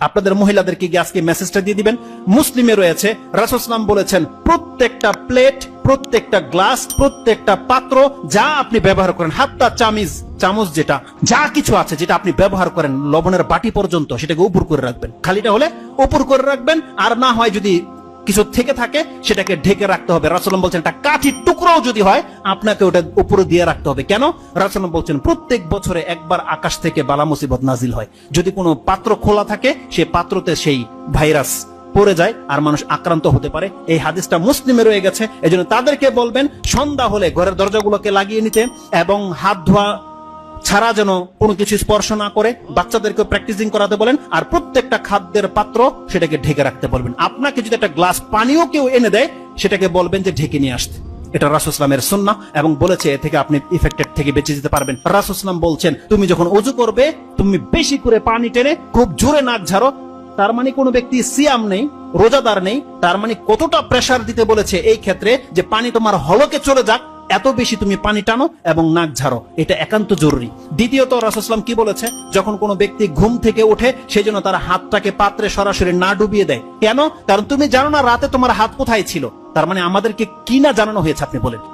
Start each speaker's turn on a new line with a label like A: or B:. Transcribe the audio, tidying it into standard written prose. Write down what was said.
A: আপনাদের মহিলাদেরকে গিয়ে আজকে মেসেজটা দিয়ে দিবেন। মুসলিমে রয়েছে, রাসূল সাল্লাল্লাহু আলাইহি ওয়াসাল্লাম বলেছেন প্রত্যেকটা প্লেট, প্রত্যেকটা গ্লাস, প্রত্যেকটা পাত্র যা আপনি ব্যবহার করেন, হাত্তা চামচ যেটা যা কিছু আছে যেটা আপনি ব্যবহার করেন, লবণের বাটি পর্যন্ত, সেটাকে উপর করে রাখবেন। খালিটা হলে উপর করে রাখবেন, আর না হয় যদি কিছু থেকে থাকে সেটাকে ঢেকে রাখতে হবে। রাসূল বলছেন একটা কাঠির টুকরাও যদি হয় আপনাকে ওটা উপরে দিয়ে রাখতে হবে। কেন? রাসূল বলছেন প্রত্যেক বছরে একবার আকাশ থেকে বালা মুসিবত নাজিল হয়। যদি কোনো পাত্র খোলা থাকে সে পাত্রতে সেই ভাইরাস পড়ে যায় আর মানুষ আক্রান্ত হতে পারে। এই হাদিসটা মুসলিমে রয়ে গেছে। এজন্য তাদেরকে বলবেন সন্ধ্যা হলে ঘরের দরজাগুলোকে লাগিয়ে নিতে এবং হাত ধোয়া ছাড়া যেন কোনো কিছু স্পর্শ না করে। বাচ্চাদেরকে প্র্যাকটিসিং করাতে বলেন, আর প্রত্যেকটা খাদ্যের পাত্র সেটাকে ঢেকে রাখতে বলবেন। আপনাকে যদি একটা গ্লাস পানিও কেউ এনে দেয় সেটাকে বলবেন যে ঢেকে নিয়ে আসতে। এটা রাসূল সাল্লাল্লাহু সুন্নাহ এবং বলেছে এ থেকে আপনি ইফেক্টেড থেকে বেঁচে যেতে পারবেন। রাসূল সাল্লাল্লাহু বলছেন তুমি যখন ওযু করবে তুমি বেশি করে পানি টেনে খুব জোরে নাক ঝাড়ো। তার মানে কোন ব্যক্তি সিয়াম নেই, রোজাদার নেই, তার মানে কতটা প্রেসার দিতে বলেছে এই ক্ষেত্রে যে পানি তোমার হলকে চলে যাক, এত বেশি তুমি পানি টানো এবং নাক ঝাড়ো, এটা একান্ত জরুরি। দ্বিতীয়ত রাসূল সাল্লাল্লাহু আলাইহি ওয়াসাল্লাম কি বলেছে, যখন কোনো ব্যক্তি ঘুম থেকে ওঠে সেই জন্য তার হাতটাকে পাত্রে সরাসরি না ডুবিয়ে দেয়। কেন? কারণ তুমি জানো না রাতে তোমার হাত কোথায় ছিল। তার মানে আমাদেরকে কি না জানানো হয়েছে আপনি বলেন।